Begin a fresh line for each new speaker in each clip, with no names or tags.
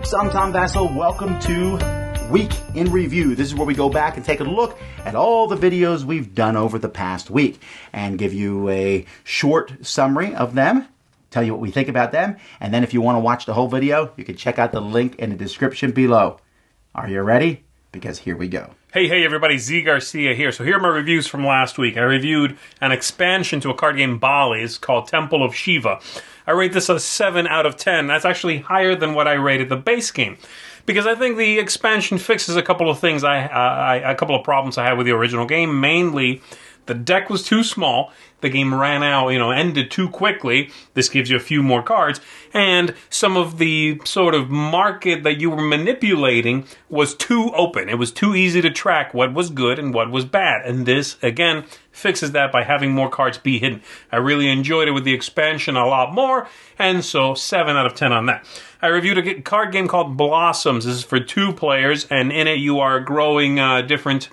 folks, I'm Tom Vassell. Welcome to Week in Review. This is where we go back and take a look at all the videos we've done over the past week and give you a short summary of them, tell you what we think about them, and then if you want to watch the whole video, you can check out the link in the description below. Are you ready? Because here we go.
Hey everybody, Z Garcia here. So here are my reviews from last week. I reviewed an expansion to a card game Bali's called Temple of Shiva. I rate this a 7 out of 10. That's actually higher than what I rated the base game, because I think the expansion fixes a couple of things. A couple of problems I had with the original game. Mainly, the deck was too small. The game ran out, ended too quickly. This gives you a few more cards. And some of the sort of market that you were manipulating was too open. It was too easy to track what was good and what was bad. And this, again, fixes that by having more cards be hidden. I really enjoyed it with the expansion a lot more. And so 7 out of 10 on that. I reviewed a card game called Blossoms. This is for 2 players. And in it you are growing different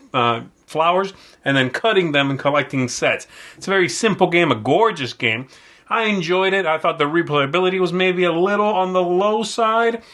flowers and then cutting them and collecting sets. It's a very simple game, a gorgeous game. I enjoyed it. I thought the replayability was maybe a little on the low side,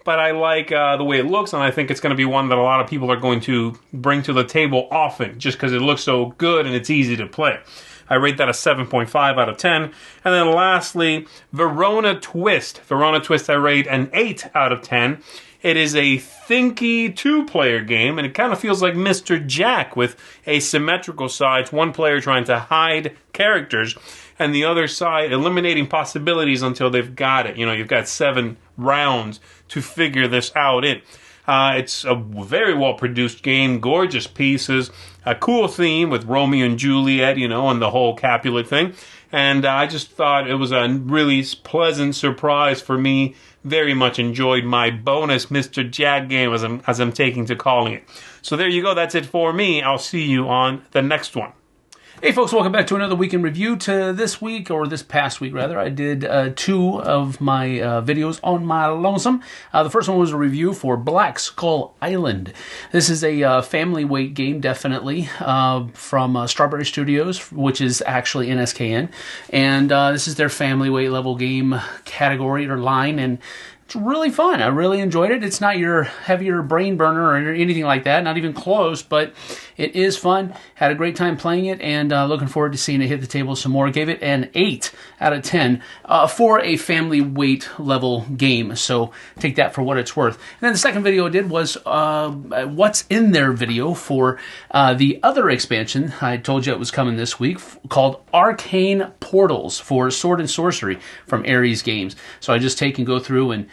but I like the way it looks, and I think it's going to be one that a lot of people are going to bring to the table often just because it looks so good and it's easy to play. I rate that a 7.5 out of 10. And then lastly, Verona Twist. Verona Twist I rate an 8 out of 10. It is a thinky 2-player game, and it kind of feels like Mr. Jack with asymmetrical sides. One player trying to hide characters, and the other side eliminating possibilities until they've got it. You've got 7 rounds to figure this out in. It's a very well-produced game, gorgeous pieces, a cool theme with Romeo and Juliet, and the whole Capulet thing. And I just thought it was a really pleasant surprise for me. Very much enjoyed my bonus Mr. Jack game as I'm taking to calling it. So there you go. That's it for me. I'll see you on the next one.
Hey folks, welcome back to another Week in Review. To this week, or this past week rather, I did 2 of my videos on my lonesome. The first one was a review for Black Skull Island. This is a family weight game, definitely, from Strawberry Studios, which is actually NSKN. And this is their family weight level game category or line, and it's really fun. I really enjoyed it. It's not your heavier brain burner or anything like that, not even close, but it is fun. Had a great time playing it, and looking forward to seeing it hit the table some more. Gave it an 8 out of 10 for a family weight level game, so take that for what it's worth. And then the second video I did was what's in there video for the other expansion. I told you it was coming this week, called Arcane Portals for Sword and Sorcery from Ares Games. So I just take and go through and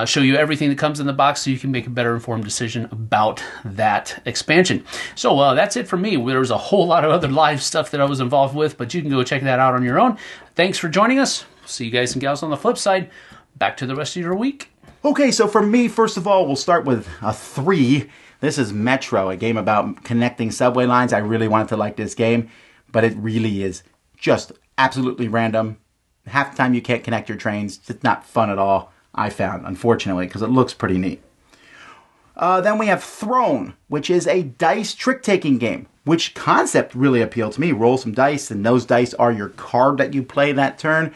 show you everything that comes in the box so you can make a better informed decision about that expansion. So that's it for me. There was a whole lot of other live stuff that I was involved with, but you can go check that out on your own. Thanks for joining us. See you guys and gals on the flip side. Back to the rest of your week.
Okay, so for me, first of all, we'll start with a 3. This is Metro, a game about connecting subway lines. I really wanted to like this game, but it really is just absolutely random. Half the time you can't connect your trains. It's not fun at all, I found, unfortunately, because it looks pretty neat. Then we have Throne, which is a dice trick-taking game, which concept really appealed to me. Roll some dice, and those dice are your card that you play that turn.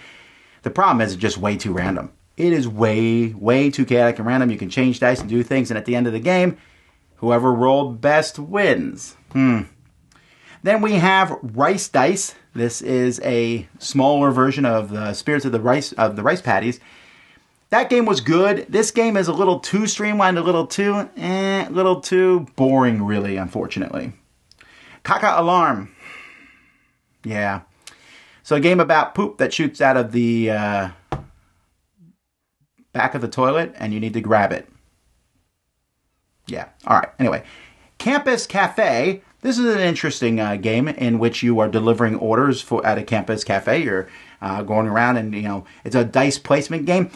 The problem is it's just way too random. It is way too chaotic and random. You can change dice and do things, and at the end of the game, whoever rolled best wins. Then we have Rice Dice. This is a smaller version of the Spirits of the Rice Patties. That game was good. This game is a little too streamlined, a little too boring, really, unfortunately. Kaka Alarm. Yeah. So a game about poop that shoots out of the back of the toilet, and you need to grab it. Yeah. All right. Anyway. Campus Cafe. This is an interesting game in which you are delivering orders at a campus cafe. You're going around and, it's a dice placement game.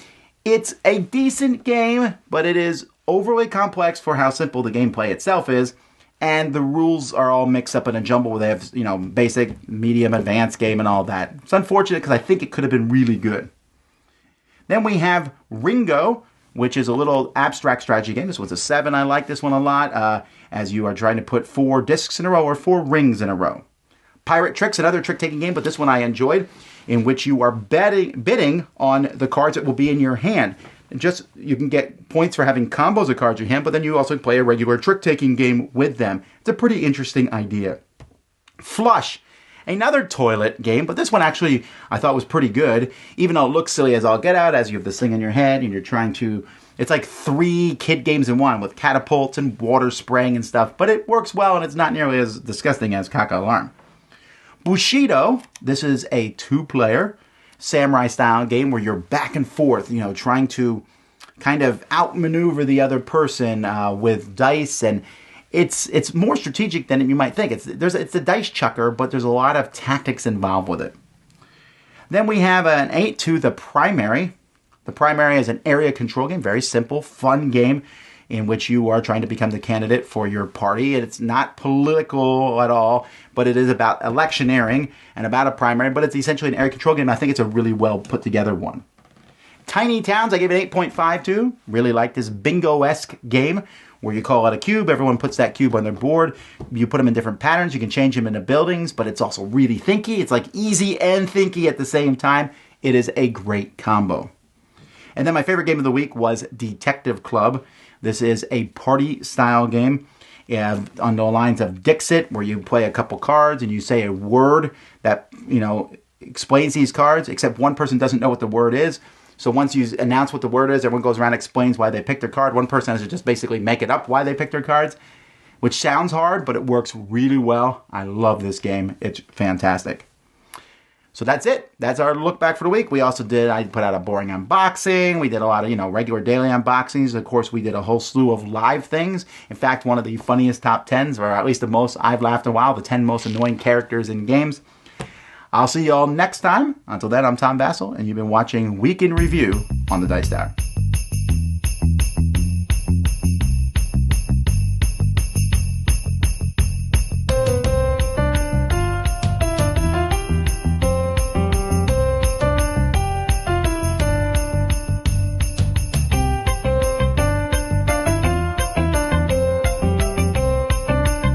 It's a decent game, but it is overly complex for how simple the gameplay itself is, and the rules are all mixed up in a jumble. They have, basic, medium, advanced game and all that. It's unfortunate because I think it could have been really good. Then we have Ringo, which is a little abstract strategy game. This was a 7. I like this one a lot, as you are trying to put 4 discs in a row or 4 rings in a row. Pirate Tricks, another trick-taking game, but this one I enjoyed, in which you are bidding on the cards that will be in your hand. just you can get points for having combos of cards in your hand, but then you also play a regular trick-taking game with them. It's a pretty interesting idea. Flush. Another toilet game, but this one actually I thought was pretty good, even though it looks silly as all get out, as you have this thing in your head and you're trying to... It's like 3 kid games in one with catapults and water spraying and stuff, but it works well and it's not nearly as disgusting as Kaka Alarm. Bushido, this is a 2-player samurai style game where you're back and forth, trying to kind of outmaneuver the other person with dice, and it's more strategic than you might think. It's a dice chucker, but there's a lot of tactics involved with it. Then we have an 8-2, The Primary. The Primary is an area control game, very simple, fun game in which you are trying to become the candidate for your party. It's not political at all, but it is about electioneering and about a primary, but it's essentially an area control game. I think it's a really well put together one. Tiny Towns, I gave it 8.5 to. Really like this bingo-esque game where you call out a cube, everyone puts that cube on their board, you put them in different patterns, you can change them into buildings, but it's also really thinky. It's like easy and thinky at the same time. It is a great combo. And then my favorite game of the week was Detective Club. This is a party-style game on the lines of Dixit, where you play a couple cards and you say a word that, explains these cards, except one person doesn't know what the word is. So once you announce what the word is, everyone goes around and explains why they picked their card. One person has to just basically make it up why they picked their cards, which sounds hard, but it works really well. I love this game. It's fantastic. So that's it. That's our look back for the week. I put out a boring unboxing. We did a lot of, regular daily unboxings. Of course, we did a whole slew of live things. In fact, one of the funniest top 10s, or at least the most I've laughed in a while, the 10 most annoying characters in games. I'll see you all next time. Until then, I'm Tom Vassell, and you've been watching Week in Review on the Dice Tower.